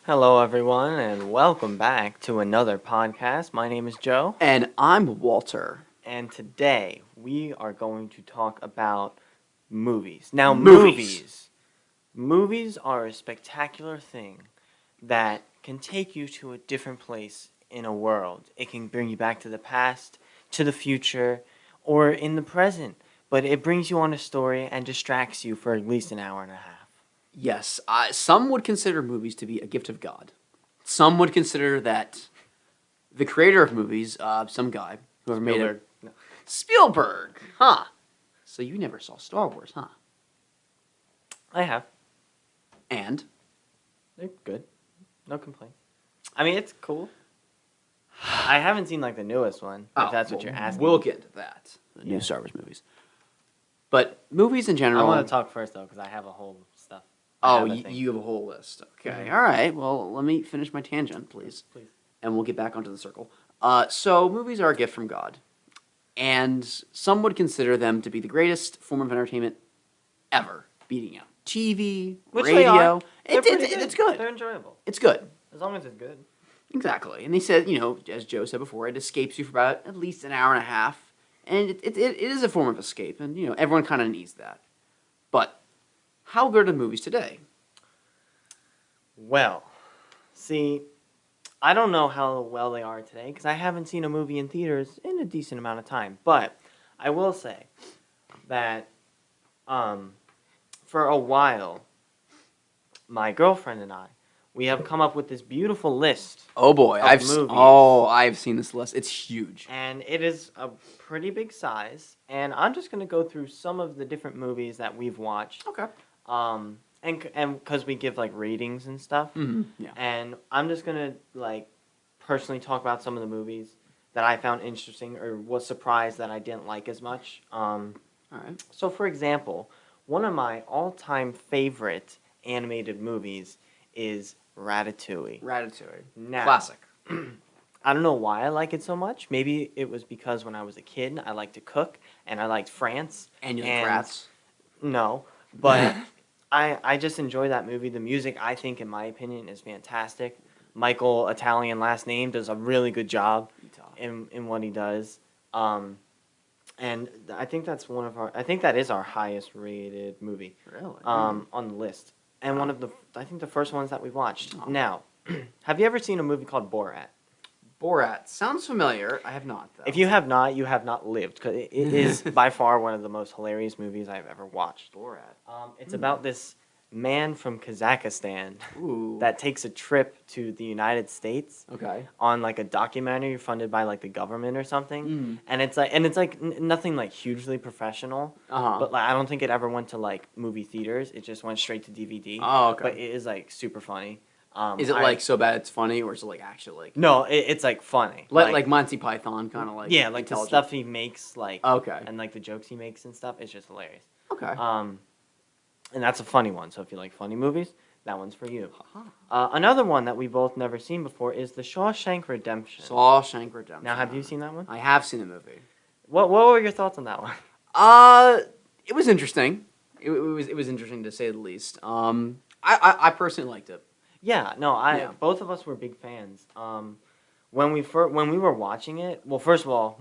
Hello, everyone, and welcome back to another podcast. My name is Joe, And I'm Walter. and today we are going to talk about movies. Now, Movies. movies are a spectacular thing that can take you to a different place in a world. It can bring you back to the past, to the future, or in the present, but it brings you on a story and distracts you for at least an hour and a half. Yes, some would consider movies to be a gift of God. Some would consider that the creator of movies, some guy, whoever made Spielberg. it, Spielberg, huh? So you never saw Star Wars, huh? I have. And They're good. No complaints. I mean, it's cool. I haven't seen like the newest one, if that's what you're asking. we'll get into that. The new Yeah. Star Wars movies, but movies in I general. want to talk first though, because I have a whole stuff. Oh, I have a thing. you have a whole list. Okay, Mhm. all right. Well, let me finish my tangent, please, Please. and we'll get back onto the circle. So movies are a gift from God. And some would consider them to be the greatest form of entertainment ever, beating out TV, Which they radio. are. They're pretty good. It's good. They're enjoyable It's good. as long as it's good. Exactly. And they said, as Joe said before, it escapes you for about at least an hour and a half. And it is a form of escape. And, everyone kind of needs that. But how good are the movies today? Well, see, I don't know how well they are today because I haven't seen a movie in theaters in a decent amount of time. But I will say that um, for a while, my girlfriend and I, we have come up with this beautiful list, Oh boy, Of movies. I've seen this list. It's huge. and it is a pretty big size. And I'm just gonna go through some of the different movies that we've watched, Okay. and because we give like ratings and stuff, Yeah. and I'm just gonna like personally talk about some of the movies that I found interesting or was surprised that I didn't like as much. All right. So, for example, one of my all-time favorite animated movies is Ratatouille. Ratatouille. Now, Classic. I don't know why I like it so much. Maybe it was because when I was a kid, I liked to cook and I liked France. And you like And rats. No, but I just enjoy that movie. The music, I think, in my opinion, is fantastic. Michael, Italian last name, does a really good job in what he does. And I think that's I think that is our highest rated movie Really? on the list. And one of I think the first ones that we watched. Oh. Now, have you ever seen a movie called Borat? Borat sounds familiar. I have not, though. If you have not, you have not lived, because it is by far one of the most hilarious movies I've ever watched. Borat. It's about this man from Kazakhstan Ooh. that takes a trip to the United States Okay. on like a documentary funded by like the government or something, Mm. and it's like nothing like hugely professional, Uh-huh. but like I don't think it ever went to like movie theaters. It just went straight to DVD. Oh, okay. But it is like super funny. Is it like so bad it's funny, or is it like actually like No, it's like funny. like Monty Python kind of like yeah, like the intelligent? stuff he makes, like Okay. and like the jokes he makes and stuff. It's just hilarious. Okay. And that's a funny one. So if you like funny movies, that one's for you. Uh-huh. Another one that we both never seen before is The Shawshank Redemption. Shawshank Redemption. Now, have you seen that one? I have seen the movie. What were your thoughts on that one? It was interesting. It was interesting to say the least. I personally liked it. Yeah, no, Yeah. both of us were big fans. When we were watching it, well, first of all,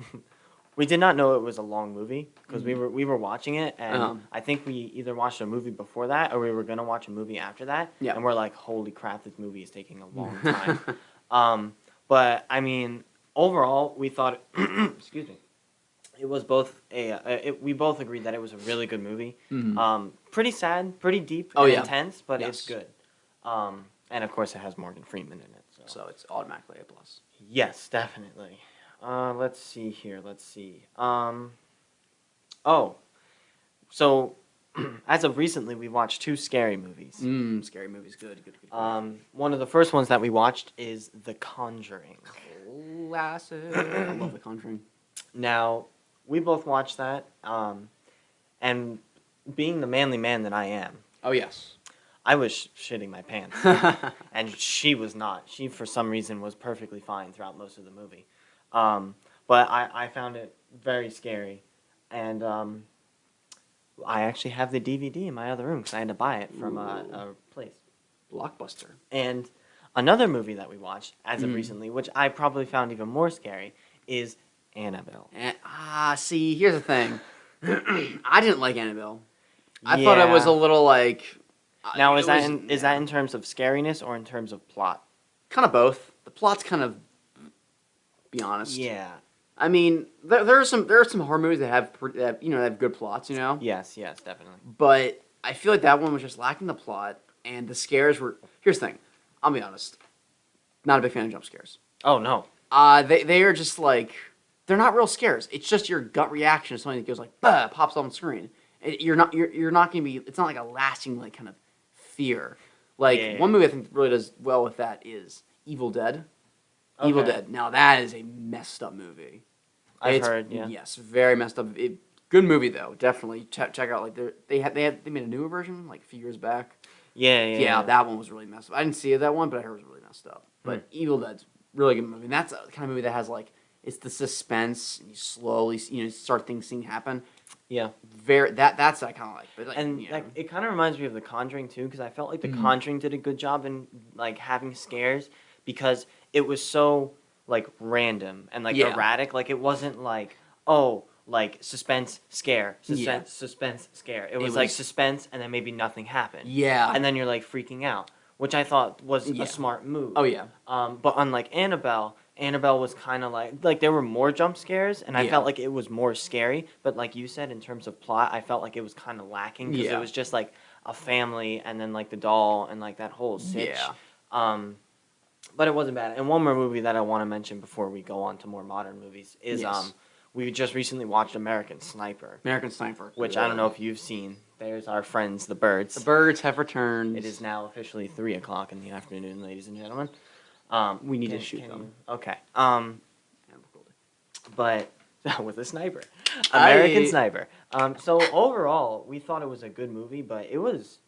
we did not know it was a long movie because we were watching it, and Uh-huh. I think we either watched a movie before that or we were gonna watch a movie after that. Yeah. And we're like, holy crap, this movie is taking a long time. But I mean, overall, we thought, excuse me, it was both we both agreed that it was a really good movie. Mhm. Pretty sad, pretty deep, Oh, and yeah. intense, but it's Yes. good. And of course, it has Morgan Freeman in it. So it's automatically a plus. Yes, definitely. Let's see here. Let's see. Oh, so as of recently, we watched two scary movies. Scary movies. Good. One of the first ones that we watched is The Conjuring. Classic. I love The Conjuring. Now, we both watched that, and being the manly man that I am, Oh yes. I was shitting my pants. And she was not. She, for some reason, was perfectly fine throughout most of the movie. But I found it very scary. And I actually have the DVD in my other room because I had to buy it from a place. Blockbuster. And Another movie that we watched as of Mhm. recently, which I probably found even more scary, is Annabelle. And, see, here's the thing. I didn't like Annabelle. I thought it was a Yeah. little like. Now, It was is that in terms of scariness or in terms of plot? kind of both? The plot's kind of, be honest. Yeah. I mean, there are some horror movies that have that have good plots, you know. Yes. Yes. Definitely. But I feel like that one was just lacking the plot, and the scares were. Here's the thing. I'll be honest. Not a big fan of jump scares. Oh no. They are just like they're not real scares. It's just your gut reaction to something that goes like bah, pops on the screen. You're not gonna be. It's not like a lasting like kind of fear. Like Yeah. one movie I think really does well with that is Evil Dead. Evil Okay. Dead. Now that is a messed up movie. I've heard. Yeah. Yes, very messed up. Good movie though. Definitely check out. Like they made a newer version like a few years back. Yeah. Yeah. Yeah, that one was really messed up. I didn't see that one, but I heard it was really messed up. But Evil Dead's really good movie. And that's a kind of movie that has like it's the suspense and you slowly start seeing happen. Yeah. That's I kind of like. But like, And like it kind of reminds me of The Conjuring too, because I felt like The Conjuring did a good job in like having scares because it was so like random and like Yeah. erratic. Like it wasn't like like suspense scare Yeah. suspense scare. It was like suspense and then maybe nothing happened. yeah. And then you're like freaking out, which I thought was Yeah. a smart move. Oh yeah. But unlike Annabelle was kind of like there were more jump scares, and I Yeah. felt like it was more scary. But like you said, in terms of plot, I felt like it was kind of lacking because Yeah. it was just like a family, and then like the doll, and like that whole sitch. Yeah. But it wasn't bad. And one more movie that I want to mention before we go on to more modern movies is Yes. we just recently watched American Sniper, American Sniper. which I don't know if you've seen. There's our friends, the Birds. The birds have returned. It is now officially 3 o'clock in the afternoon, ladies and gentlemen. We need to shoot them. Okay. Yeah, But with a sniper, American I- Sniper. So overall, we thought it was a good movie, but it was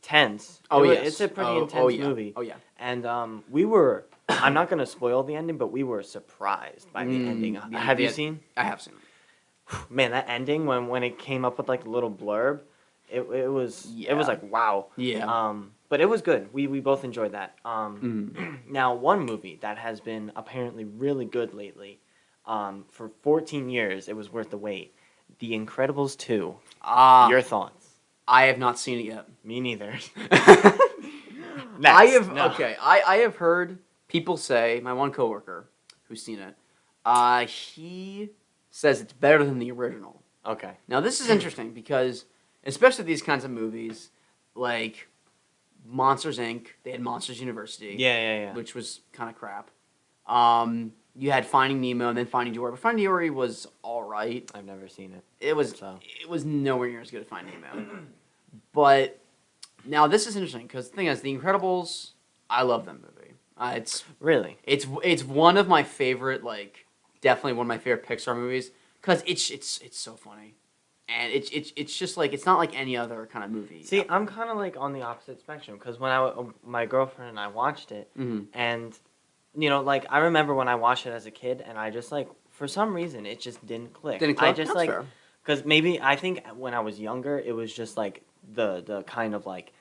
tense. Oh It yes. it's a pretty Oh, intense yeah. movie. Oh yeah. And we were. I'm not gonna spoil the ending, but we were surprised by the ending. yeah, Have you the- seen? I have seen it. Man, that ending when it came up with like a little blurb, it was Yeah. like wow. Yeah. But it was good. We both enjoyed that. Mhm. Now, one movie that has been apparently really good lately, for 14 years, it was worth the wait. The Incredibles 2. Your Your thoughts? I have not seen it yet. Me neither. I have No. okay. I have heard people say my one coworker who's seen it. He says it's better than the original. Okay. Now this is interesting because especially these kinds of movies like Monsters Inc. They had Monsters University, Yeah. which was kind of crap. You had Finding Nemo and then Finding Dory, but Finding Dory was all right. I've never seen it. It was So. it was nowhere near as good as Finding Nemo. But now this is interesting because the thing is, The Incredibles, I love that movie. Really? It's one of my favorite, like definitely one of my favorite Pixar movies because it's so funny, and it's just like it's not like any other kind of movie. See, I'm kind of like on the opposite spectrum because when my girlfriend and I watched it, Mhm. and like I remember when I watched it as a kid, and I just like for some reason it just didn't click. Didn't I click? just That's like fair. because maybe I think when I was younger, it was just like the kind of like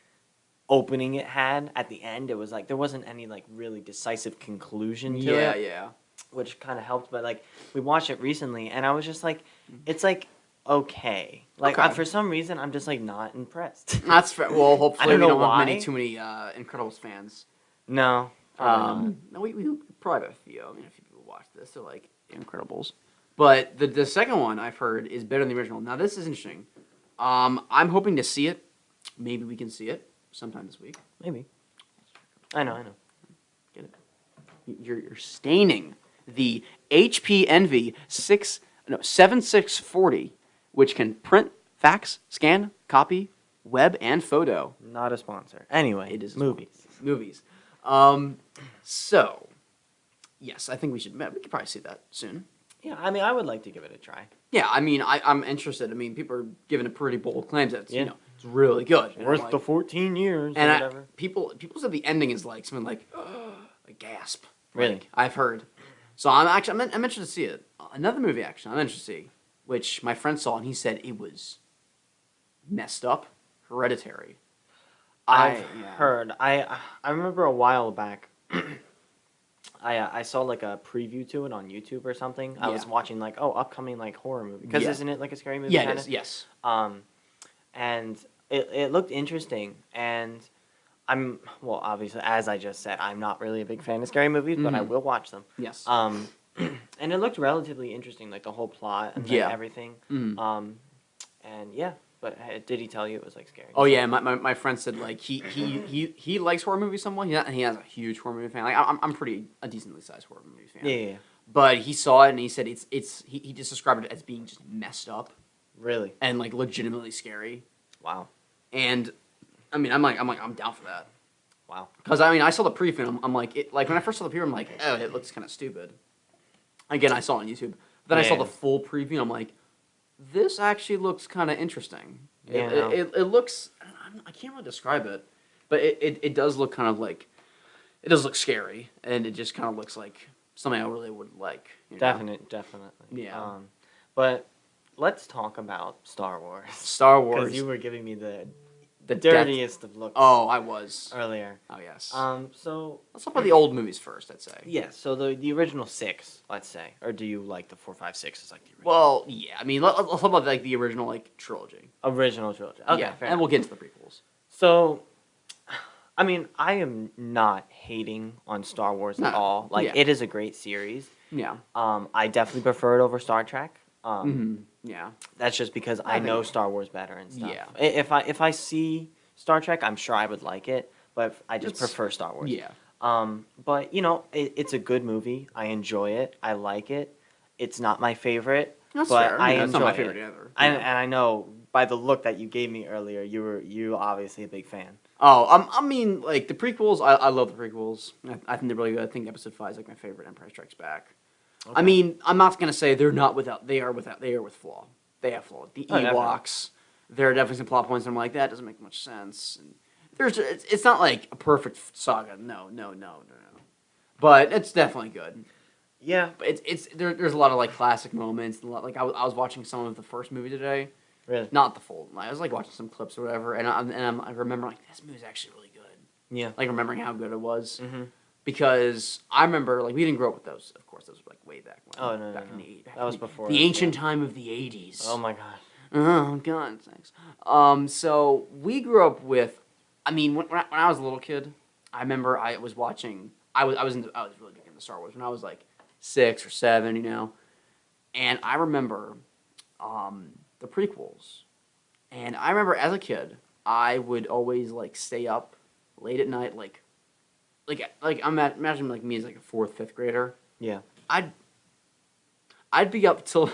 opening it had at the end. It was like there wasn't any like really decisive conclusion to Yeah, it, yeah. which kind of helped. But like we watched it recently, and I was just like, it's like okay. Like Okay. for some reason, I'm just like not impressed. That's fair. Well, hopefully don't we know don't have why. too many Incredibles fans. No. probably not. No, we probably have a few. I mean, a few people watch this. They're like Incredibles. But the second one I've heard is better than the original. Now this is interesting. I'm hoping to see it. Maybe we can see it sometime this week. Maybe. I know. Get it? You're staining the HP Envy 7640, which can print, fax, scan, copy, web, and photo. Not a sponsor. Anyway, It is a movies. Movies. So, yes, I think we could probably see that soon. Yeah, I mean, I would like to give it a try. Yeah, I mean, I'm interested. I mean, people are giving it pretty bold claims that it's, Yeah. it's really good. And I'm Worth like- the 14 years and or I, whatever. people said the ending is like something like a gasp. Really? Like, I've heard. So I'm interested to see it. Another movie actually I'm interested to see, which my friend saw and he said it was messed up. Hereditary. I've heard. I remember a while back I saw like a preview to it on YouTube or something. I was Yeah. watching like upcoming like horror movie because Yeah. isn't it like a scary movie Yeah, it kind is. of? Yes. Um, and it looked interesting and well obviously as I just said I'm not really a big fan of scary movies but I Mhm. will watch them. Yes. And it looked relatively interesting like the whole plot and like, Yeah. everything. Mhm. And yeah, but did he tell you it was like scary? Oh yeah, my friend said like he likes horror movies somewhat. He has a huge horror movie fan. Like I'm pretty a decently sized horror movie fan. Yeah. But he saw it and he said he just described it as being just messed up Really? and like legitimately scary. Wow. And I mean I'm down for that. Wow. Because I mean I saw the preview and I'm like like when I first saw the preview I'm like oh it looks kind of stupid. Again I saw it on YouTube. Then I saw Yeah. the full preview and I'm like this actually looks kind of interesting. Yeah, It looks I can't really describe it, but it does look kind of like it does look scary and it just kind of looks like something I really would like. You know? Definitely. Yeah. But let's talk about Star Wars. Star Because Wars. you were giving me the The depth- dirtiest of looks. Oh, I was. Earlier. Oh yes. So Let's talk about the old movies first. I'd say. yeah, so the original 6, let's say, or do you like the 4, 5, 6 is like the original? Well, yeah. I mean, let's talk about like the original like trilogy. Original trilogy. Okay, yeah, fair and enough. we'll get into the prequels. So, I mean, I am not hating on Star Wars at No, all. Like, yeah. it is a great series. Yeah. I definitely prefer it over Star Trek. Yeah. That's just because I think- know Star Wars better and stuff. Yeah. If I see Star Trek, I'm sure I would like it, but I just It's- prefer Star Wars. Yeah. But you know, it's a good movie. I enjoy it. I like it. It's not my favorite, That's but fair. I Yeah, it's not enjoy my favorite it. either. And, Yeah. and I know by the look that you gave me earlier, you obviously a big fan. Oh, I mean, like the prequels. I love the prequels. I think they're really good. I think Episode 5 is like my favorite. Empire Strikes Back. I Okay. mean, I'm not gonna say they're not without. They are without. They are with flaw. They have flaw. The Oh, definitely. Ewoks. There are definitely some plot points. I'm like that doesn't make much sense. And it's not like a perfect saga. No. But it's definitely good. Yeah, But there's a lot of like classic moments. And like I was watching some of the first movie today. really. Not the full. I was like watching some clips or whatever, and I remember like this movie's actually really good. Yeah. Like remembering how good it was. Mm-hmm. Because I remember, like, we didn't grow up with those. Of course, those were like way back when. Oh, no, back no, in no. the 80s. That was before the us, ancient yeah. time of the 80s. Oh my god. Oh God, thanks. So we grew up with. I mean, when I was a little kid, I remember I was watching. I was really big into Star Wars when I was like 6 or 7, you know, and I remember the prequels, and I remember as a kid, I would always like stay up late at night, like imagine like me as like a 4th, 5th grader. Yeah. I'd be up till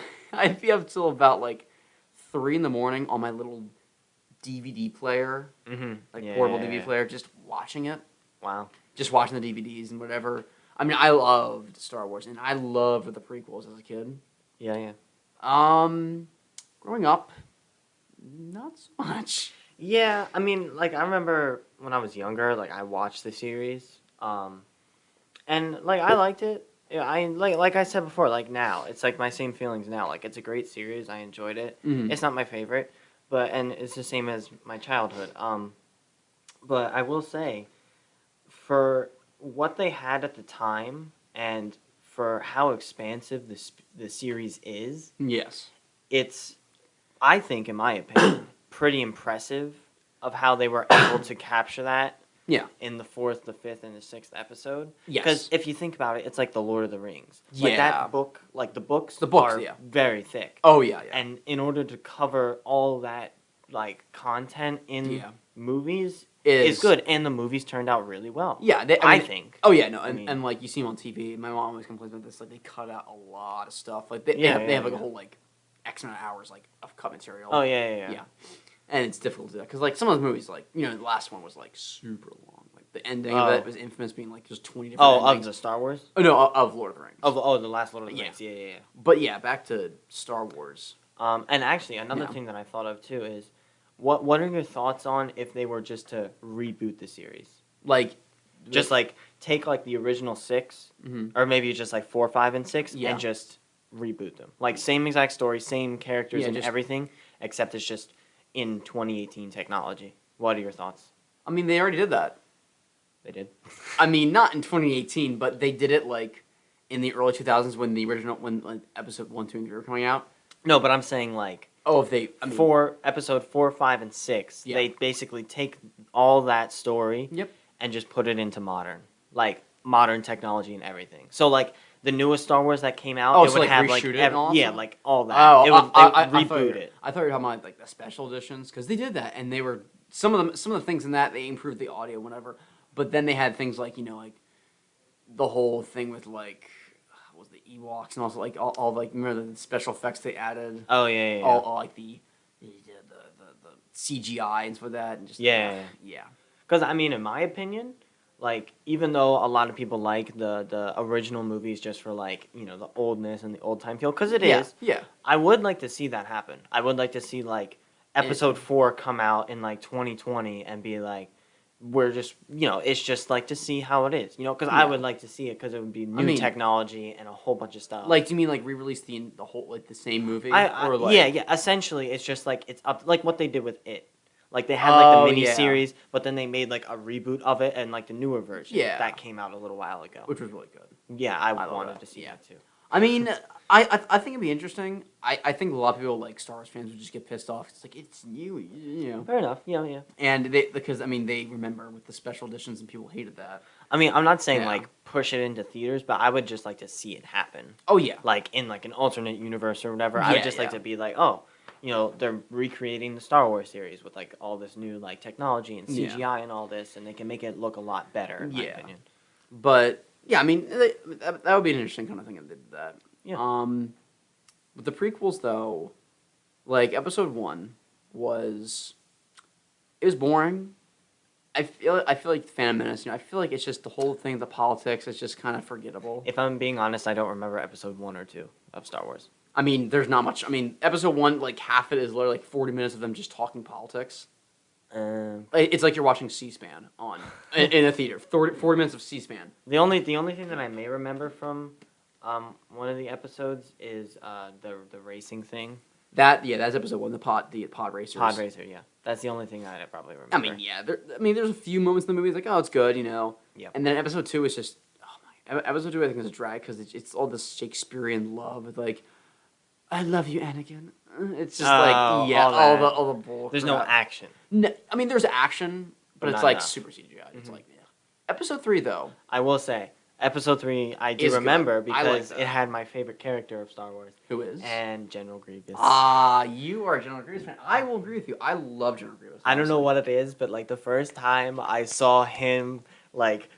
about like 3 in the morning on my little DVD player, Mm-hmm. like portable DVD yeah. player, just watching it, Wow. just watching the DVDs and whatever. I mean, I loved Star Wars and I loved the prequels as a kid. Yeah. Growing up, not so much. Yeah, I mean, like I remember when I was younger, like I watched the series, and like I liked it. Yeah, I like I said before, like now it's like my same feelings now. Like it's a great series. I enjoyed it. Mhm. It's not my favorite, but and it's the same as my childhood. But I will say, for what they had at the time and for how expansive the series is, Yes. it's, I think, in my opinion, pretty impressive of how they were able to capture that Yeah. in the 4th, the 5th, and the 6th episode. Yes. Because if you think about it, it's like the Lord of the Rings. Like Yeah. that book, like the books are yeah. very thick. Oh yeah. And in order to cover all that like content in Yeah. movies Is- is good, and the movies turned out really well. Yeah, I mean, think. Oh yeah, no, I and, mean- and like you see them on TV. My mom always complains about this. Like they cut out a lot of stuff. Like they Yeah, have, they yeah, have like a yeah. whole like X amount of hours like of cut material. Oh yeah. yeah, and it's difficult to do that because like some of those movies, like you know, the last one was like super long. Like the ending of Oh. it was infamous, being like just 20 different. Oh, of endings. the Star Wars. Oh no, of Lord of the Rings. The last Lord of the Yeah. Rings. Yeah. But yeah, back to Star Wars. And actually, another Yeah. thing that I thought of too is, what are your thoughts on if they were just to reboot the series? Like, Just like take like the original 6, Mhm. or maybe just like 4, 5, and 6, Yeah. and just reboot them. Like same exact story, same characters Yeah, and just- everything, except it's just in 2018 technology. What are your thoughts? I mean, they already did that. They did. I mean, not in 2018, but they did it like in the early 2000s when the original when like, episode 1, 2, and 3 were coming out. No, but I'm saying like Oh, if they, I mean, for episode 4, 5, and 6, Yeah. they basically take all that story Yep. and just put it into modern technology and everything. So like the newest Star Wars that came out, Oh, it so, would like, have reshoot it and all that yeah, stuff? like all that. Oh, It would, they would I thought reboot you- it. I thought you were talking about like the special editions because they did that, and they were some of the things in that they improved the audio, whatever. But then they had things like like the whole thing with like what was the Ewoks and also like all like remember the special effects they added, Oh yeah, yeah. all like the CGI and stuff like that, and just Yeah. Because I mean, in my opinion, like even though a lot of people like the original movies just for like the oldness and the old time feel, because it is, yeah. I would like to see that happen. I would like to see like episode 4 come out in like 2020 and be like, we're just it's just like to see how it is, because I Yeah. would like to see it because it would be new mean- technology and a whole bunch of stuff. Like, do you mean like re-release the whole like the same movie? I or like yeah. Essentially, it's just like it's up like what they did with it. Like they had like the Oh, mini yeah. series, but then they made like a reboot of it and like the newer version. Yeah. That came out a little while ago. which was really good. Yeah, I love wanted that. to see Yeah. that too. I mean, I think it'd be interesting. I think a lot of people like Star Wars fans would just get pissed off. It's like it's new. Fair enough. Yeah. And because I mean they remember with the special editions and people hated that. I mean, I'm not saying Yeah. like push it into theaters, but I would just like to see it happen. Oh yeah, Like in like an alternate universe or whatever. I would Yeah, just like yeah. to be like, oh, they're recreating the Star Wars series with like all this new like technology and Yeah. CGI and all this, and they can make it look a lot better. In my Yeah. opinion. but yeah, I mean that would be an interesting kind of thing if they did that. Yeah. With the prequels though, like episode 1 was boring. I feel like Phantom Menace. I feel like it's just the whole thing, the politics. It's just kind of forgettable. If I'm being honest, I don't remember episode 1 or 2 of Star Wars. I mean, there's not much. I mean, episode 1, like half it is literally like 40 minutes of them just talking politics. It's like you're watching C-SPAN in a theater. 40 minutes of C-SPAN. The only thing that I may remember from one of the episodes is the racing thing. That's episode 1. The pod racers. Pod racer, yeah. That's the only thing I probably remember. I mean, yeah. There's a few moments in the movie it's like, oh, it's good, Yep. And then episode 2 is just, oh my. Episode 2 I think is a drag because it's all this Shakespearean love with like, I love you, Anakin. It's just Oh, like yeah, all that. all the bull. There's no crap. action. No, I mean, there's action, but But it's not like enough. super CGI. It's Mhm. like yeah. Episode 3 though. I will say, episode 3 I do Is good. remember I like because that. it had my favorite character of Star Wars Who is? and General Grievous. You are a General Grievous fan. I will agree with you. I love General Grievous. I don't know what it is, but like the first time I saw him like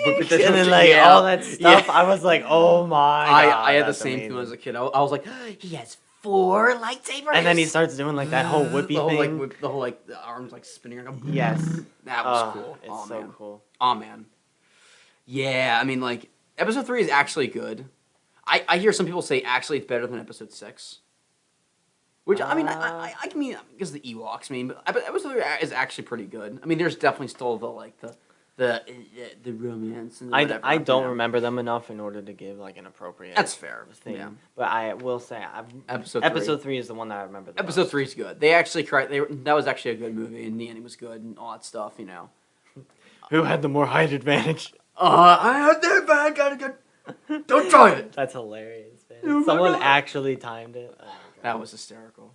Whip and it, then like yeah. all that stuff, Yeah. I was like, oh my god. I had the that's same amazing. feeling as a kid. I was like, he has 4 lightsabers. And then he starts doing like that whole whippy the whole, thing. Like, the whole like the arms like spinning around. Yes. That was cool. It's Oh so man. cool. Oh man. Yeah, I mean like episode 3 is actually good. I hear some people say actually it's better than episode 6. Which I mean I mean because of the Ewoks. I mean, but episode 3 is actually pretty good. I mean, there's definitely still the like the romance and whatever, I don't you know. remember them enough in order to give like an appropriate That's fair. thing. Yeah. But I will say Episode 3 is the one that I remember the Episode most. 3 is good. They actually that was actually a good movie, and the ending was good and all that stuff. Who had the more height advantage? I had that bad. Gotta go. Don't try it. That's hilarious, man. Oh my Someone God. actually timed it. Oh my God. That was hysterical.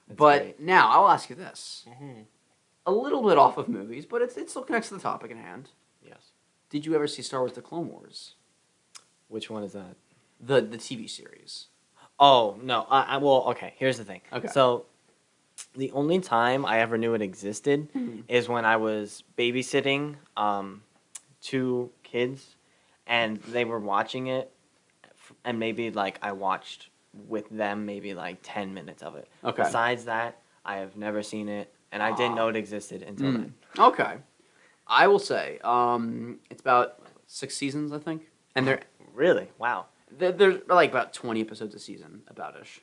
That's But great. now I'll ask you this: Mhm. a little bit off of movies, but it still connects to the topic at hand. Yes. Did you ever see Star Wars: The Clone Wars, Which one is that? the TV series? Oh no. Well, okay. Here's the thing. Okay. So, the only time I ever knew it existed is when I was babysitting 2 kids, and they were watching it, and maybe like I watched with them maybe like 10 minutes of it. Okay. Besides that, I have never seen it, and I didn't know it existed until then. Okay. I will say it's about 6 seasons, I think, and Really? Wow. there's like about 20 episodes a season, about-ish.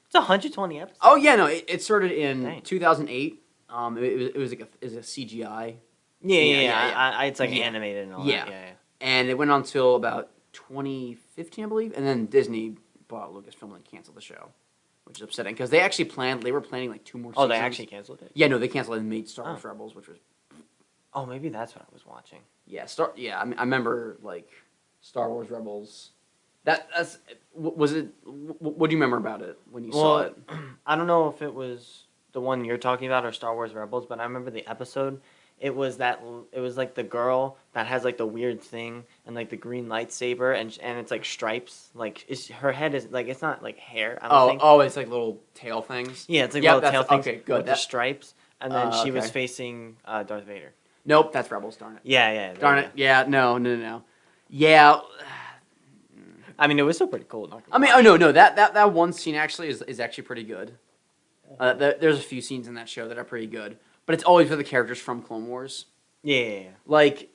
It's 120 episodes. Oh yeah, no, it started in Dang. 2008. It was like a CGI, Yeah. It's like Yeah. animated and all Yeah. that. Yeah. and it went on till about 2015, I believe, and then Disney bought Lucasfilm and canceled the show, which is upsetting because they were planning like 2 more. Oh, they seasons. actually canceled it? Yeah, no, they canceled it and made Star Wars Oh. Rebels, which was Oh, maybe that's what I was watching. Yeah, I remember like Star Wars Rebels. That's was it. What do you remember about it when you saw Well, it? I don't know if it was the one you're talking about or Star Wars Rebels, but I remember the episode. It was like the girl that has like the weird thing and like the green lightsaber and it's like stripes. Like her head is like it's not like hair. I don't think. It's like little tail things. Yeah, it's like Yep, little tail things okay. Good. with the stripes, and then she was Okay. facing Darth Vader. Nope, that's Rebels. Darn it. Yeah, yeah. Darn it. Yeah, no. Yeah, I mean, it was still pretty cool. Not I gonna mean, lie. oh no, that one scene actually is actually pretty good. There's a few scenes in that show that are pretty good, but it's always for the characters from Clone Wars. Yeah. Like,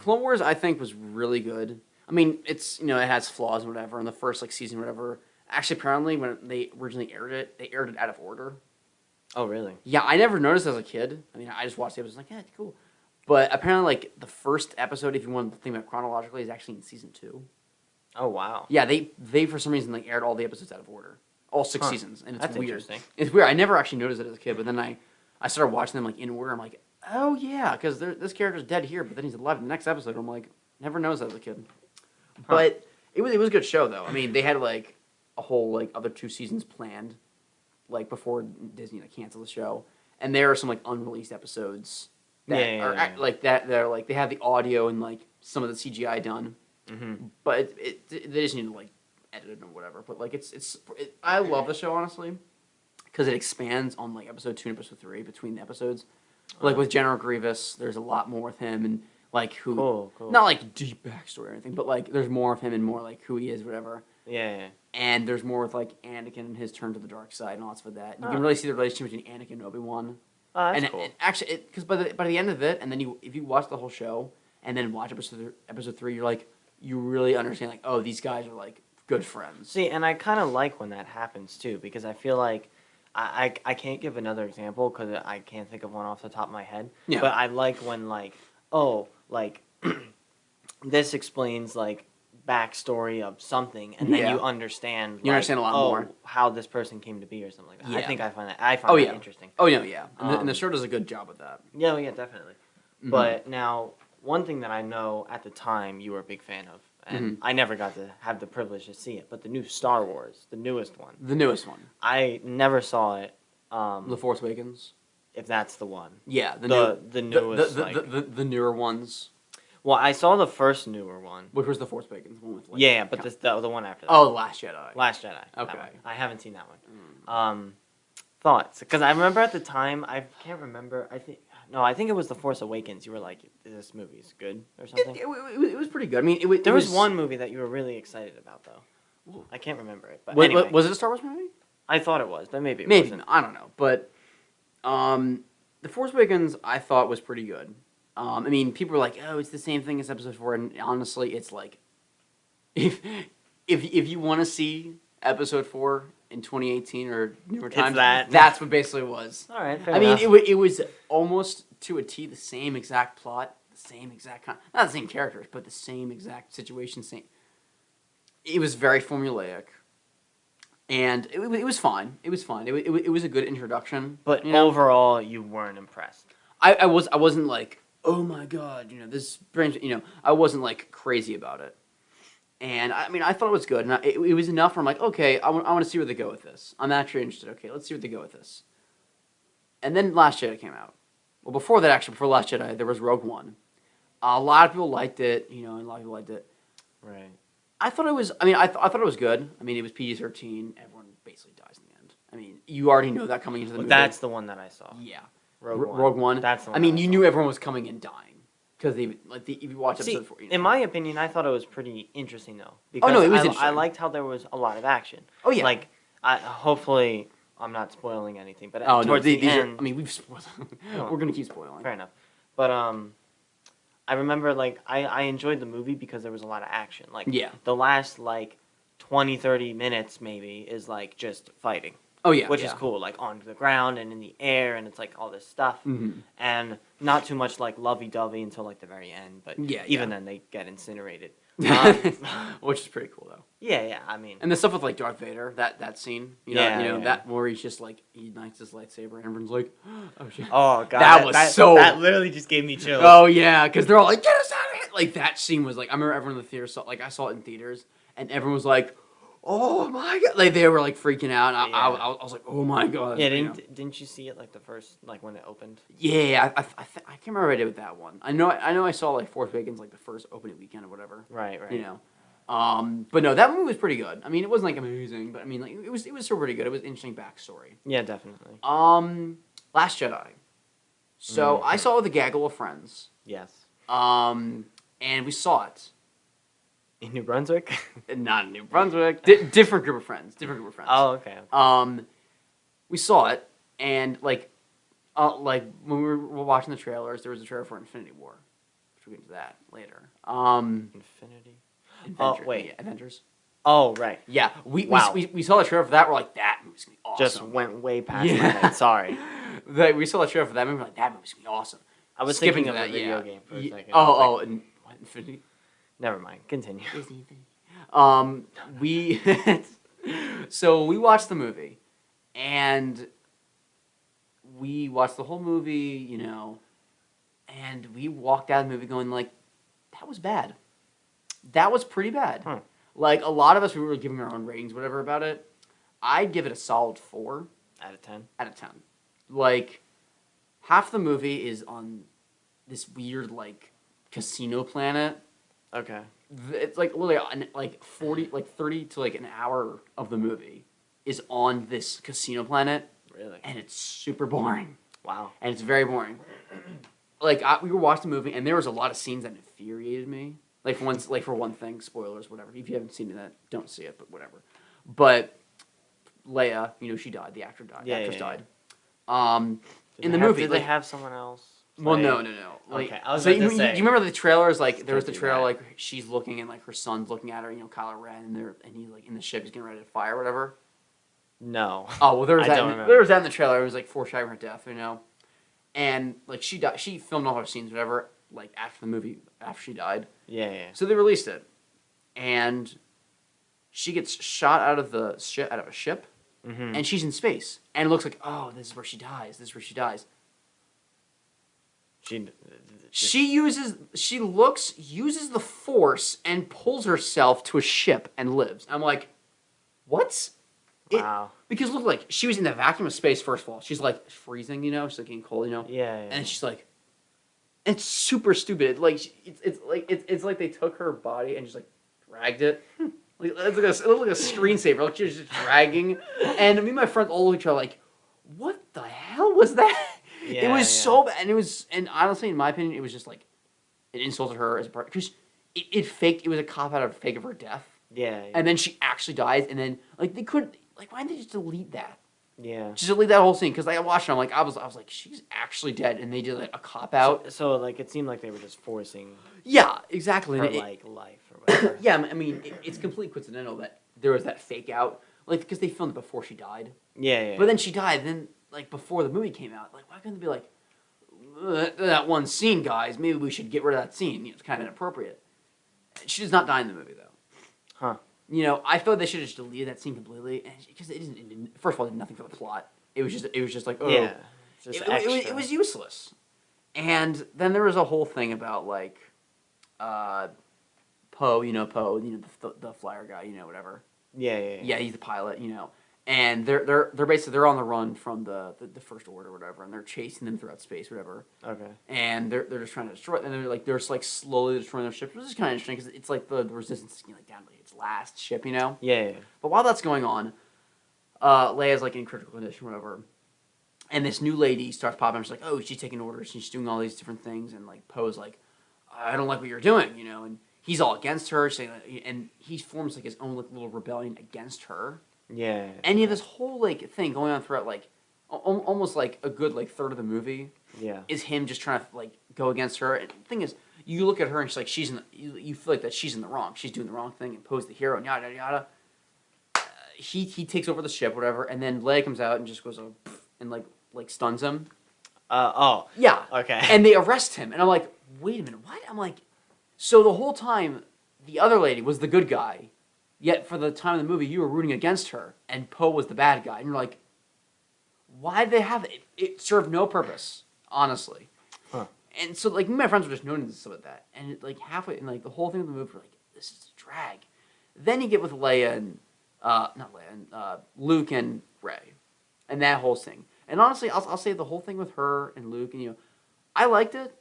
Clone Wars, I think was really good. I mean, it's it has flaws and whatever. In the first like season, whatever. Actually, apparently, when they originally aired it, they aired it out of order. Oh, really? Yeah, I never noticed as a kid. I mean, I just watched the episodes like, yeah, it's cool. But apparently, like the first episode, if you want to think about it chronologically, is actually in season 2. Oh, wow. Yeah, they for some reason like aired all the episodes out of order, all 6 Huh. seasons, and it's That's weird. interesting. It's weird. I never actually noticed it as a kid, but then I started watching them like in order. I'm like, oh yeah, because this character's dead here, but then he's alive in the next episode. I'm like, never noticed that as a kid. But it was a good show though. I mean, they had like a whole like other 2 seasons planned, like before Disney like canceled the show, and there are some like unreleased episodes that are like that. They're like they have the audio and like some of the CGI done. Mm-hmm. But they just need to like edit it or whatever. But like I love the show honestly because it expands on like episode 2 and episode 3 between the episodes. Like with General Grievous, there's a lot more with him and like who Cool. not like deep backstory or anything, but like there's more of him and more like who he is, whatever. Yeah. And there's more with like Anakin and his turn to the dark side and lots of that. You Oh. can really see the relationship between Anakin and Obi-Wan. Oh, that's And cool. actually, because by the end of it, and then if you watch the whole show and then watch episode 3, you're like. You really understand, like, oh, these guys are, like, good friends. See, and I kind of like when that happens, too, because I feel like I can't give another example because I can't think of one off the top of my head. Yeah. But I like when, like, oh, like, this explains, like, backstory of something, and then Yeah. you understand, You like, understand a lot oh, more. how this person came to be or something like that. I Yeah. think I find that yeah. interesting. Oh, yeah. And the Um, show does a good job with that. Yeah, yeah, definitely. Mhm. But now, one thing that I know at the time you were a big fan of, and I never got to have the privilege to see it, but the new Star Wars, the newest one, The newest one. I never saw it. The Force Awakens. If that's the one. Yeah. The The newest, the newer ones. well, I saw the first newer one. Which was the Force Awakens one with like, Yeah, but the one after that. Oh, The Last Jedi. Last Jedi. that Okay. one. I haven't seen that one. Mm. Thoughts? Because I remember at the time, I can't remember. I think it was the Force Awakens. You were like, "This movie's good" or something. It was pretty good. I mean, There was one movie that you were really excited about, though. I can't remember it, but Was, anyway, was it a Star Wars movie? I thought it was, but maybe it Maybe wasn't. I don't know, but The Force Awakens I thought was pretty good. I mean, people were like, "Oh, it's the same thing as Episode 4," and honestly, it's like, if you want to see Episode 4 in 2018 or newer It's times, that. that's what basically it was. All right, fair I mean, enough. it was almost to a T the same exact plot, the same exact not the same characters, but the same exact situation. It was very formulaic. And it was fine. It was fine. It was a good introduction. But you know? overall, you weren't impressed. I wasn't like, oh my god, this brings, I wasn't like crazy about it. And I mean, I thought it was good, and it was enough where I'm like, okay, I want to see where they go with this. I'm actually interested. Okay, let's see where they go with this. And then Last Jedi came out. Well, before that, actually, before Last Jedi, there was Rogue One. A lot of people liked it, and a lot of people liked it. Right. I thought it was. I mean, I thought it was good. I mean, it was PG-13. Everyone basically dies in the end. I mean, you already know that coming into the movie. That's the one that I saw. yeah. Rogue One. That's the one. I mean, that you saw. knew everyone was coming and dying because if you watch See, episode 4, in my opinion, I thought it was pretty interesting though. Oh, no, it was I interesting. liked how there was a lot of action. Oh, yeah. Like, hopefully, I'm not spoiling anything, but Oh no, towards the these are. end, I mean, we've spoiled. No. We're gonna keep spoiling. fair enough. But I remember like I enjoyed the movie because there was a lot of action. Like Yeah. the last like 20, 30 minutes maybe is like just fighting. Oh yeah, Which yeah. is cool, like on the ground and in the air, and it's like all this stuff, Mhm. and not too much like lovey-dovey until like the very end. But Yeah, even yeah. then, they get incinerated. Which is pretty cool though. Yeah. I mean, And the stuff with like Darth Vader, that scene, Yeah. that where he's just like he ignites his lightsaber and everyone's like, oh shit. oh god, That was so- That literally just gave me chills. Oh yeah, because they're all like, get us out of here! Like that scene was like, I remember everyone in the theater saw, like I saw it in theaters, and everyone was like, oh my god, like they were like freaking out. And Yeah. I was like, oh my god. Yeah, you know? didn't you see it like the first, like when it opened? Yeah, I can't remember what I did with that one. I know I saw like Force Awakens like the first opening weekend or whatever. Right. You know. But no, that movie was pretty good. I mean, it wasn't like amazing, but I mean, like it was still pretty good. It was an interesting backstory. Yeah, definitely. Last Jedi. So I saw it with a gaggle of friends. Yes. And we saw it. In New Brunswick. Not in New Brunswick. Different group of friends. Oh, okay. We saw it, and like when we were watching the trailers, there was a trailer for Infinity War. Which we'll get into that later. Infinity. Oh, wait. Yeah, Avengers. Oh, right. Yeah, Wow. we saw the trailer for that. We're like, that movie's gonna be awesome. Just went way past my Yeah. head. Sorry. We saw the trailer for that movie. We're like, that movie's gonna be awesome. I was Skipping thinking of to a that, video yeah. game for a second. And what, Infinity? Never mind. Continue. We so we watched the movie, and we watched the whole movie, and we walked out of the movie going like, that was bad. That was pretty bad. Huh. Like a lot of us, we were giving our own ratings, whatever about it. I'd give it a solid 4 Out of 10. out of 10. Like half the movie is on this weird like casino planet. Okay. It's like literally like 30 to like an hour of the movie is on this casino planet, Really? and it's super boring. Wow. And it's very boring. Like we were watching the movie, and there was a lot of scenes that infuriated me. Like for one thing, spoilers, whatever. If you haven't seen that, don't see it, but whatever. But Leia, she died. The actress died. In the movie, did they have someone else? well, play? no. Like, Okay, I was so about to you say. remember the trailers? Like there was the Can't do trailer, that. like she's looking and like her son's looking at her. Kylo Ren, and he's like in the ship, he's getting ready to fire, or whatever. No. Oh well, there was I that. don't remember. There was that in the trailer. It was like foreshadowing her death, and like she died. She filmed all her scenes, whatever. Like after the movie, after she died, Yeah. so they released it, and she gets shot out of a ship, Mm-hmm. and she's in space, and it looks like, oh, this is where she dies. This is where she dies. She uses the Force and pulls herself to a ship and lives. I'm like, what? Wow. Because look, like she was in the vacuum of space. First of all, she's like freezing, she's like getting cold, Yeah. and she's like, it's super stupid. Like it's like they took her body and just like dragged it. Like it looked like a screensaver. Like she was just dragging, and me and my friends all looked at each other like, what the hell was that? It was so bad, and honestly, in my opinion, it was just like, it insulted her as a part because it faked. It was a cop out of fake of her death, Yeah. and then she actually dies, and then like they couldn't, like why didn't they just delete that? Yeah. Just delete that whole scene because I watched it. I'm like, I was like, she's actually dead, and they did like a cop out. So like it seemed like they were just forcing Yeah, exactly. her And like life or whatever. yeah, I mean, it's completely coincidental that there was that fake out, like because they filmed it before she died. Yeah. But then she died. Then like before the movie came out, like why couldn't they be like, that one scene, guys? Maybe we should get rid of that scene. It's kind of inappropriate. She does not die in the movie though. Huh. I feel they should have just deleted that scene completely, because it didn't. First of all, it did nothing for the plot. It was just like, oh, Yeah. Just it was useless. And then there was a whole thing about like, Poe, Poe, the flyer guy, whatever. Yeah. Yeah, he's the pilot, and they're basically they're on the run from the First Order, or whatever, and they're chasing them throughout space, whatever. Okay. And they're just trying to destroy, and they're just like slowly destroying their ship, which is kind of interesting because it's like the Resistance is getting like down to like, its last ship, Yeah. But while that's going on, Leia's like in critical condition, whatever. And this new lady starts popping up. She's like, oh, she's taking orders. She's doing all these different things. And like Poe's like, I don't like what you're doing, And he's all against her, saying, and he forms like his own like little rebellion against her. Yeah. And you have this whole like thing going on throughout like almost like a good like third of the movie Yeah. is him just trying to like go against her. And the thing is, you look at her and she's like you feel like that she's in the wrong. She's doing the wrong thing, and Poe's the hero, and yada yada yada. He takes over the ship, whatever, and then Leia comes out and just goes and like stuns him. Oh. Yeah. Okay. And they arrest him, and I'm like, wait a minute, what? I'm like, so the whole time the other lady was the good guy, yet for the time of the movie you were rooting against her, and Poe was the bad guy, and you're like, why did they have it? It served no purpose, honestly. Huh. And so like me and my friends were just noticing some of that, and it, like halfway in like the whole thing of the movie, we're like, this is a drag. Then you get with Leia and not Leia and Luke and Rey, and that whole thing. And honestly, I'll say the whole thing with her and Luke, and I liked it.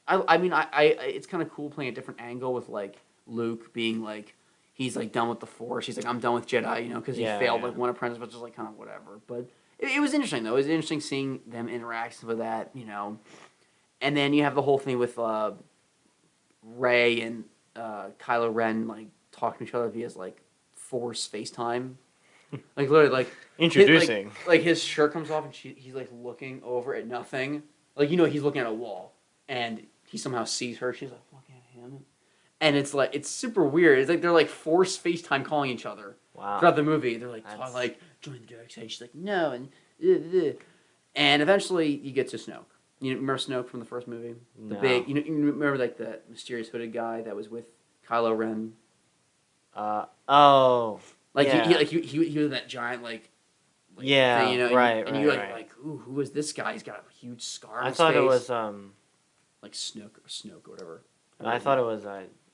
I mean, it's kind of cool playing a different angle with like Luke being like he's like done with the Force. He's like, I'm done with Jedi, because he failed like one apprentice, but just like kind of whatever. But it was interesting though. It was interesting seeing them interact with that, And then you have the whole thing with Rey and Kylo Ren like talking to each other via like Force FaceTime. Like literally, like Introducing. like his shirt comes off and he's like looking over at nothing. Like he's looking at a wall, and he somehow sees her. She's like looking at him, and it's like it's super weird. It's like they're like Force FaceTime calling each other throughout the movie. They're like like join the dark side. She's like no, and eventually you get to Snoke. You remember Snoke from the first movie? The big, you remember like the mysterious hooded guy that was with Kylo Ren. Like he was that giant like yeah, thing, right, and you're like, ooh, who is this guy? He's got a huge scar on his face. I thought it was like Snoke or whatever. I thought it was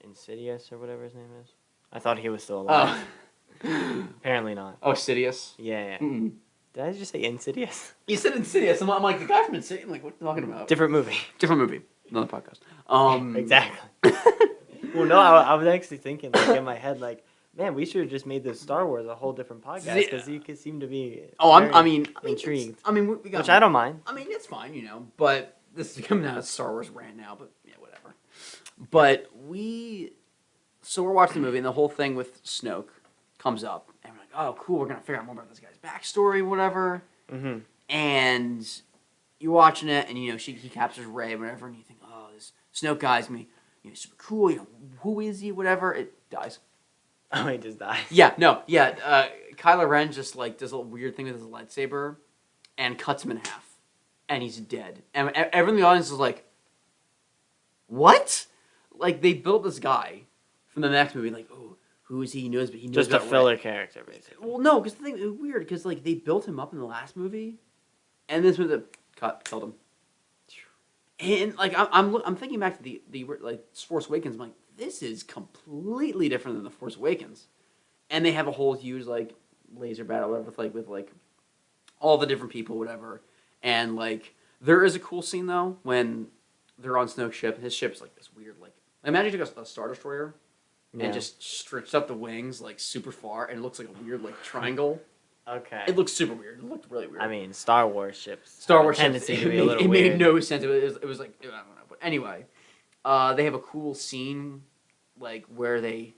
Insidious or whatever his name is. I thought he was still alive. Apparently not. Oh, Sidious. Yeah. Mm-mm. Did I just say Insidious? You said Insidious. I'm like the guy from Insidious. I'm like, what are you talking about? Different movie. Another podcast. Exactly. Well, no, I was actually thinking like in my head like, man, we should have just made this Star Wars a whole different podcast because you could seem to be. Intrigued. We got. Which I don't mind. I mean, it's fine, But this is coming out of Star Wars rant now. But yeah, whatever. But so we're watching the movie, and the whole thing with Snoke comes up, and we're like, oh, cool, we're gonna figure out more about this guy's backstory, whatever. Mm-hmm. And you're watching it, and he captures Rey, whatever, and you think, oh, this Snoke guy's gonna be super cool. Who is he? Whatever. It dies. Oh, he just dies. Yeah, no, yeah. Kylo Ren just like does a weird thing with his lightsaber, and cuts him in half, and he's dead. And everyone in the audience is like, "What?" Like they built this guy from the next movie, like, "Oh, who is he? He knows just a filler character, basically." Well, no, because the thing is weird because like they built him up in the last movie, and this movie killed him. And like I'm thinking back to the like Force Awakens, I'm like, this is completely different than the Force Awakens, and they have a whole huge like laser battle whatever with like all the different people, whatever, and like there is a cool scene though when they're on Snoke's ship. His ship's like this weird like imagine you took a Star Destroyer and just stretched up the wings like super far, and it looks like a weird like triangle. Okay. It looked super weird. It looked really weird. I mean, Star Wars ships. Tendency to be a little weird. It made no sense. It was like, I don't know. But anyway, they have a cool scene, like, where they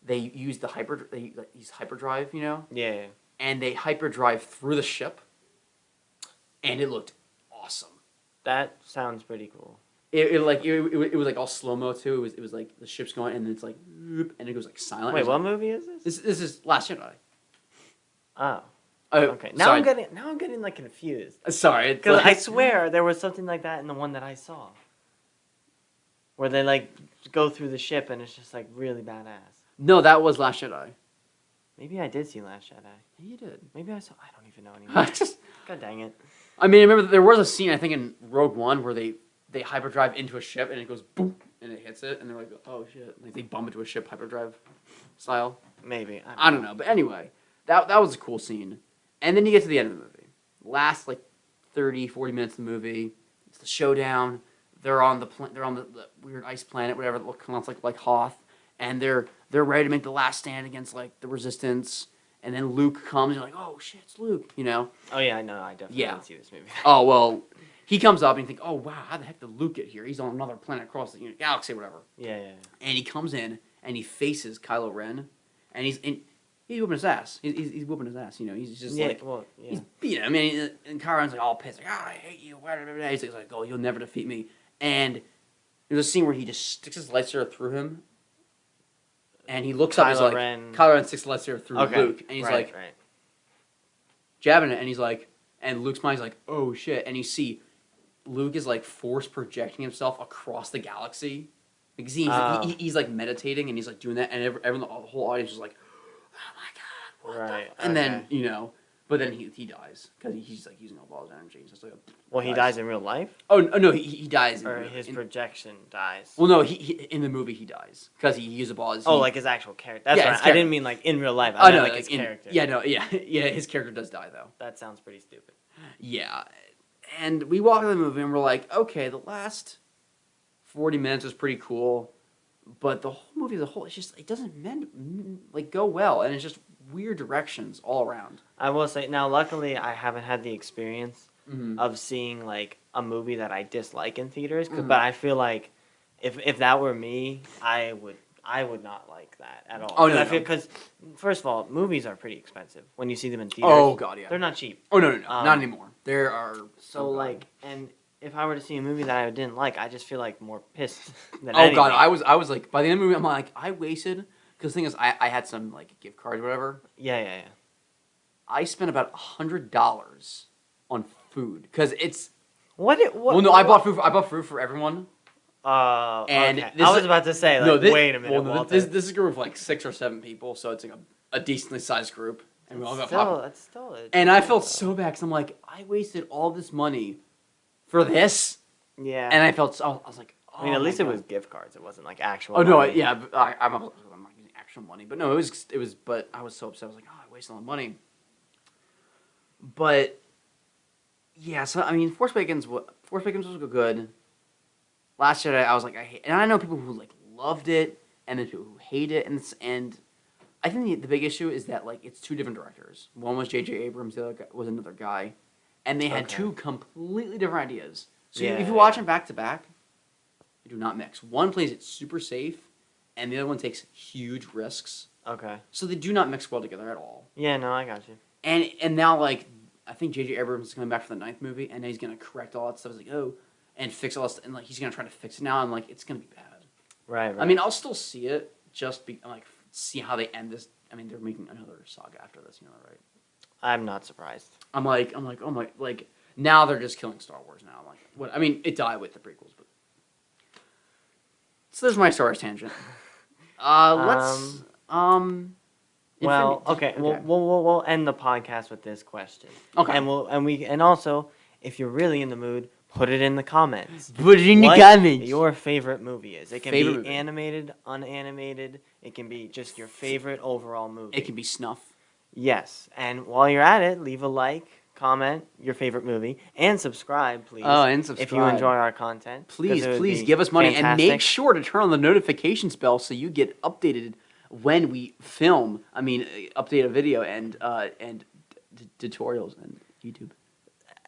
use use hyperdrive, Yeah. And they hyperdrive through the ship, and it looked awesome. That sounds pretty cool. It was like all slow-mo, too. It was like the ship's going, and it's like, and it goes like silent. Wait, what like, movie is this? This is Last Jedi. Oh. Okay. Now I'm getting like confused. Sorry, because I swear there was something like that in the one that I saw, where they like go through the ship and it's just like really badass. No, that was Last Jedi. Maybe I did see Last Jedi. Yeah, you did. Maybe I saw. I don't even know anymore. God dang it. I mean, I remember there was a scene I think in Rogue One where they hyperdrive into a ship and it goes boom and it hits it and they're like, oh shit, like they bump into a ship hyperdrive style. Maybe I don't know, but anyway, that was a cool scene. And then you get to the end of the movie. Last like 30, 40 minutes of the movie. It's the showdown. They're on the weird ice planet, whatever that looks like Hoth, and they're ready to make the last stand against like the Resistance. And then Luke comes, and you're like, oh shit, it's Luke, Oh yeah, I know. I definitely didn't see this movie. Oh well, he comes up and you think, oh wow, how the heck did Luke get here? He's on another planet across the galaxy, whatever. Yeah. And he comes in and he faces Kylo Ren, and he's whooping his ass. He's whooping his ass. He's just he's beating him. I mean, and Kylo Ren's like all pissed, like, I hate you. He's like, oh, you'll never defeat me. And there's a scene where he just sticks his lightsaber through him, and he looks up. He's like, Kylo Ren sticks the lightsaber through Luke, and he's like, jabbing it, and he's like, and Luke's mind's like, oh shit, and you see Luke is like force projecting himself across the galaxy, Because he's like meditating and he's like doing that, and everyone, the whole audience is like, "Oh my god, what the Right. fuck?" And then Okay. but then he dies because he's like using up all his energy. So it's like, Well, he dies in real life, No, he dies in the or movie. his projection dies. Well, no, he in the movie he dies because he used up all his. Oh, like his actual character. That's Yeah, right. his I character. didn't mean like in real life. Oh I meant no, like his character. yeah, no, yeah, yeah. His character does die though. That sounds pretty stupid. Yeah, and we walk in the movie and we're like, okay, the last 40 minutes was pretty cool, but the whole movie as a whole, it doesn't like go well, and it's just weird directions all around. I will say now. Luckily, I haven't had the experience Mm-hmm. of seeing like a movie that I dislike in theaters. Mhm. But I feel like if that were me, I would not like that at all. Oh, no, I no. feel because first of all, movies are pretty expensive when you see them in theaters. Oh god, yeah. They're not cheap. Oh no, Um, not anymore. There are So like, and if I were to see a movie that I didn't like, I just feel like more pissed than oh anything. god, I was like by the end of the movie, I'm like I wasted because the thing is I had some like gift cards or whatever. Yeah. I spent about $100 on food because it's What? well no I bought food for everyone. And okay. this I is- was about to say, like, wait a minute, well, no, Walter. this is a group of like 6 or 7 people, so it's like a decently sized group, and we all got Still, popcorn. that's still it. And I felt so bad because I'm like, I wasted all this money for this, Yeah. and I felt so. I was like, oh I mean, at my least it God. was gift cards. It wasn't like actual. Oh no, money. yeah, but I'm not using actual money, but no, it was. But I was so upset. I was like, oh, I wasted all the money. But yeah, so I mean, Force Awakens was good. Last Jedi, I was like, I hate, and I know people who like loved it, and then people who hate it, and I think the big issue is that like it's 2 different directors. One was J.J. Abrams, the other guy was another guy, and they had Okay. 2 completely different ideas. So Yeah, if you watch yeah. them back to back, they do not mix. One plays it super safe, and the other one takes huge risks. Okay. So they do not mix well together at all. Yeah. No, I got you. And now like I think J.J. Abrams is coming back for the 9th movie, and he's gonna correct all that stuff. It's like and fix all this, and like he's gonna try to fix it now, and like it's gonna be bad. Right. I mean, I'll still see it, just like see how they end this. I mean, they're making another saga after this, right? I'm not surprised. I'm like, oh my, like now they're just killing Star Wars now. I'm like, what? I mean, it died with the prequels, but so there's my Star Wars tangent. Let's Well, Infinity- okay. We'll end the podcast with this question. Okay. And also, if you're really in the mood, put it in the comments. Put it in the What comments. your favorite movie is. It can Favorite be movie. animated, unanimated. It can be just your favorite overall movie. It can be Snuff. Yes. And while you're at it, leave a like, comment your favorite movie, and subscribe, please. Oh, and if you subscribe. enjoy our content. 'cause Please, it would please be give us money and make fantastic. sure to turn on the notifications bell so you get updated when we film. I mean, update a video and tutorials and YouTube.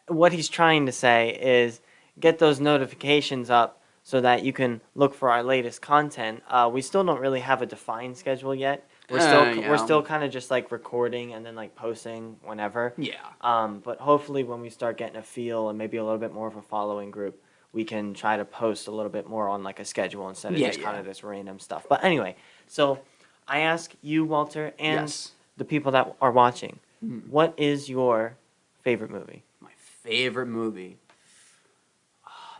What he's trying to say is get those notifications up so that you can look for our latest content. We still don't really have a defined schedule yet. Yeah. We're still kind of just like recording and then like posting whenever. Yeah. But hopefully when we start getting a feel and maybe a little bit more of a following group, we can try to post a little bit more on like a schedule instead of Yeah, just kind yeah. of this random stuff. But anyway, so I ask you, Walter, and Yes. the people that are watching, Mhm. what is your favorite movie? My favorite movie.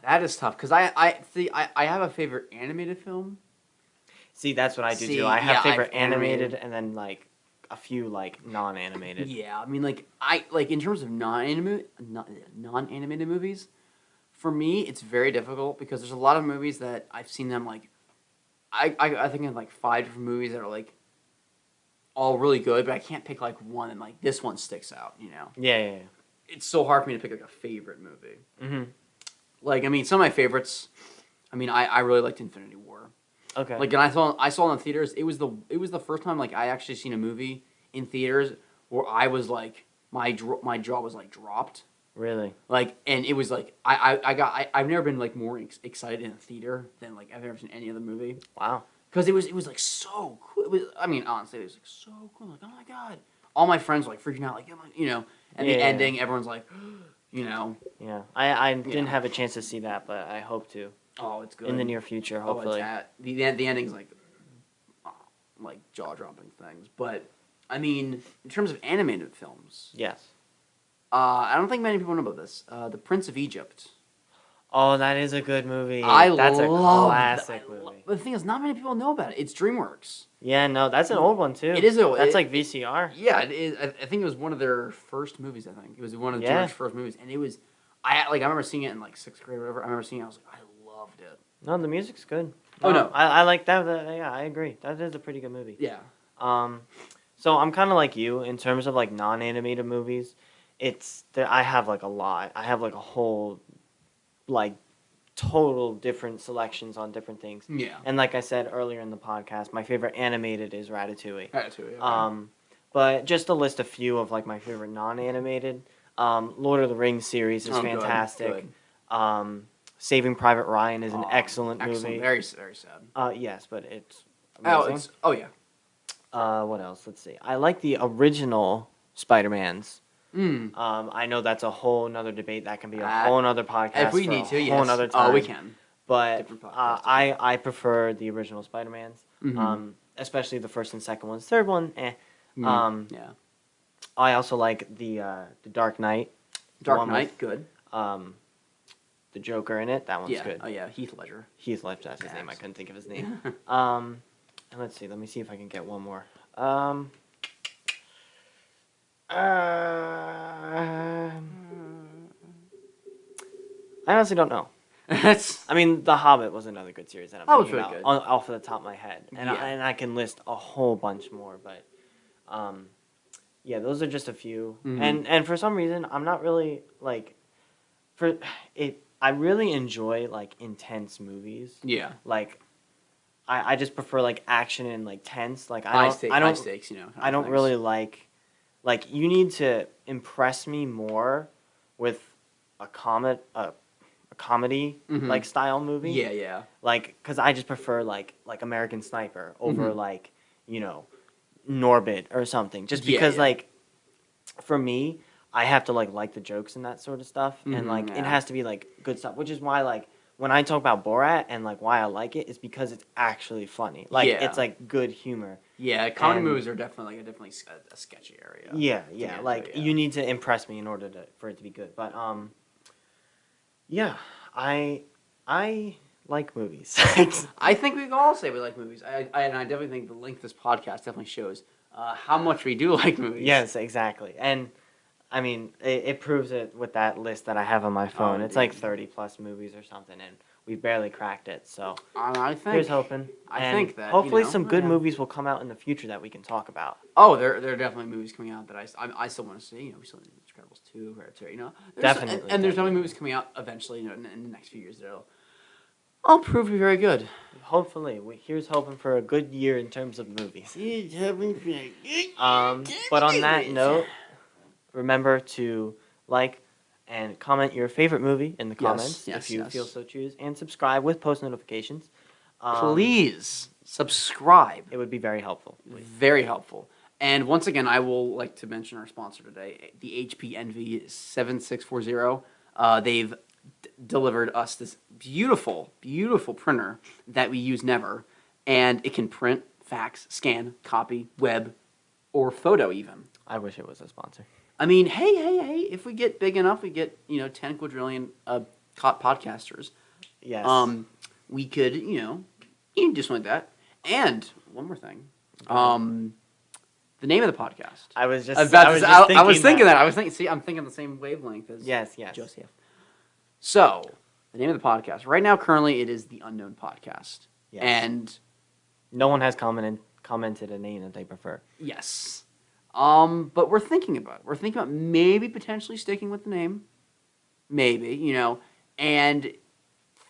That is tough because I have a favorite animated film. See, that's what I do See, too. I have yeah, favorite I've animated. animated and then like a few like non-animated. Yeah, I mean, like in terms of non-animated movies, for me it's very difficult because there's a lot of movies that I've seen them like, I think of like 5 different movies that are like all really good, but I can't pick like one and like this one sticks out. Yeah. It's so hard for me to pick like a favorite movie. Mm-hmm. Like I mean, some of my favorites. I mean, I really liked Infinity War. Okay. Like, and I saw it in theaters. It was the first time like I actually seen a movie in theaters where I was like my jaw was like dropped. Really? Like, and it was like I've never been like more excited in a theater than like I've ever seen any other movie Wow. because it was like so cool. I mean, honestly, it was like so cool. Like, oh my god, all my friends were like freaking out, like and the Yeah. ending, everyone's like, Yeah. I didn't Yeah. have a chance to see that, but I hope to oh, it's good in the near future. Oh, Hopefully. the ending's like jaw dropping things, but I mean, in terms of animated films, Yes. I don't think many people know about this. The Prince of Egypt. Oh, that is a good movie. I That's a love classic that. movie. But the thing is, not many people know about it. It's DreamWorks. Yeah, no, that's an old one too. It is That's like VCR. Yeah, it is. I think it was one of their first movies. I think it was one of Yeah. DreamWorks' first movies, and it was. I remember seeing it in like 6th grade or whatever. I remember seeing it. I was like, I loved it. No, the music's good. Oh, no. I like that. Yeah, I agree. That is a pretty good movie. Yeah. So I'm kind of like you in terms of like non-animated movies. I have like a lot. I have like a whole, like, total different selections on different things. Yeah. And like I said earlier in the podcast, my favorite animated is Ratatouille. Ratatouille. Yeah. But just to list a few of like my favorite non-animated, Lord of the Rings series is Oh, good, fantastic. good. Saving Private Ryan is an Oh, excellent movie. Very very sad. Yes, but it's amazing. Yeah. What else? Let's see. I like the original Spider-Mans. Mm. I know that's a whole nother debate. That can be a Uh, whole nother podcast. If we for need to, a yes. whole nother time. Oh, we can. But Different podcast, I prefer the original Spider-Mans. Mhm. Especially the first and second ones. Third one, Yeah. I also like the Dark Knight. The Dark one Knight. with, Good. the Joker in it. That one's Yeah. good. Oh yeah. Heath Ledger. Heath Ledger, that's his Yeah, name. I it's- couldn't think of his name. And let's see. Let me see if I can get one more. I honestly don't know. That's. I mean, The Hobbit was another good series that I'm Hobbit's thinking really about good. off of the top of my head, and Yeah. and I can list a whole bunch more, but yeah, those are just a few. Mhm. And for some reason, I'm not really like for it. I really enjoy like intense movies. Yeah. Like, I just prefer like action and like tense. Like High I stakes. High stakes. You know. I don't really like you need to impress me more with a comedy Mhm. like style movie. Yeah. Yeah. Like, cause I just prefer like American Sniper over like, Norbit or something. Just Yeah, because yeah. like, for me, I have to like the jokes and that sort of stuff, and Mhm, like it yeah. has to be like good stuff. Which is why like when I talk about Borat and like why I like it is because it's actually funny. Like Yeah. it's like good humor. Yeah. Comedy And- movies are definitely a sketchy area. Yeah, to yeah. get Like into, yeah. you need to impress me in order for it to be good. But yeah, I like movies. I think we can all say we like movies. And I definitely think the length of this podcast definitely shows how much we do like movies. Yes, exactly. And I mean, it proves it with that list that I have on my phone. It's like indeed. 30 plus movies or something, and we barely cracked it. So I think. here's hoping. I And think that, hopefully you know, some good yeah. movies will come out in the future that we can talk about. Oh, there are definitely movies coming out that I still want to see. You know, we still need Incredibles 2, Hereditary. You know, Definitely, and there's definitely movies coming out eventually. You know, in the next few years that'll all prove to be very good. Hopefully, here's hoping for a good year in terms of movies. But on that note, remember to like and comment your favorite movie in the comments yes, if you yes. feel so choose, and subscribe with post notifications. Please subscribe. It would be very helpful. Very helpful. And once again, I will like to mention our sponsor today, the HP Envy 7640. They've delivered us this beautiful, beautiful printer that we use never, and it can print, fax, scan, copy, web, or photo even. I wish it was a sponsor. I mean, hey, if we get big enough, we get 10 quadrillion podcasters. Yes. We could, you can do something like that. And one more thing, the name of the podcast. I was just. I was thinking that. I was thinking. See, I'm thinking the same wavelength as Yes. Joseph. So the name of the podcast right now, currently, it is the Unknown Podcast. Yes. And No one has commented a name that they prefer. yes, but we're thinking about it. We're thinking about maybe potentially sticking with the name, maybe and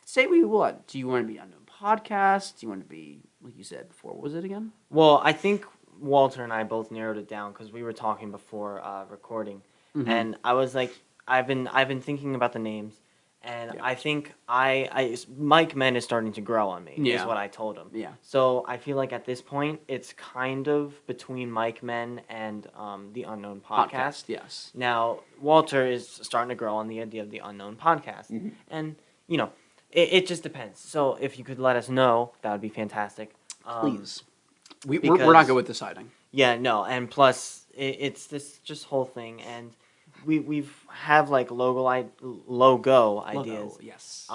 say what? Do you want to be Unknown Podcast? Do you want to be like you said before? What was it again? Well, I think Walter and I both narrowed it down because we were talking before recording, Mhm. and I was like, I've been thinking about the names, and Yeah. I think Mike Men is starting to grow on me. Is Yeah. what I told him. Yeah. So I feel like at this point it's kind of between Mike Men and the Unknown Podcast. Yes. Now Walter is starting to grow on the idea of the Unknown Podcast, Mhm. and it just depends. So if you could let us know, that would be fantastic. Please. We're not because- good with deciding. Yeah, no, and plus it's this just whole thing, and we've have like logo ideas. Logo, yes.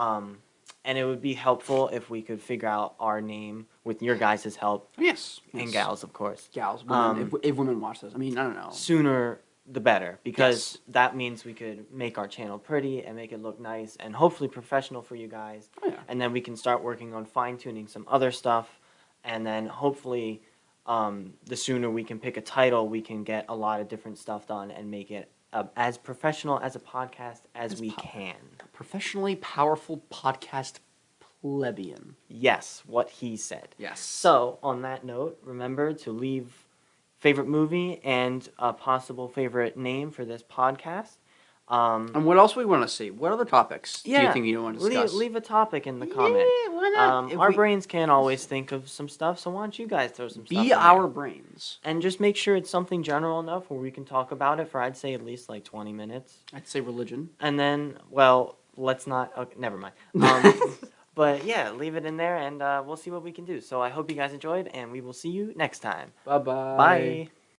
And it would be helpful if we could figure out our name with your guys' help Yes. and yes. gals, of course. Gals, women, if women watch this. I mean, I don't know. Sooner the better, because Yes. that means we could make our channel pretty and make it look nice and hopefully professional for you guys. Oh, yeah. And then we can start working on fine tuning some other stuff, and then hopefully, the sooner we can pick a title, we can get a lot of different stuff done and make it as professional as a podcast as we can. Professionally powerful podcast plebeian. Yes, what he said. Yes. So, on that note, remember to leave favorite movie and a possible favorite name for this podcast. And what else we want to see? What other topics do you think you want to discuss? Leave a topic in the comment. Yeah, why not? If Our we- brains can't always think of some stuff, so why don't you guys throw some stuff in Be there? our brains. And just make sure it's something general enough where we can talk about it for, I'd say, at least like 20 minutes. I'd say religion. And then, well, let's not. Okay, never mind. But yeah, leave it in there, and we'll see what we can do. So I hope you guys enjoyed, and we will see you next time. Bye-bye. Bye.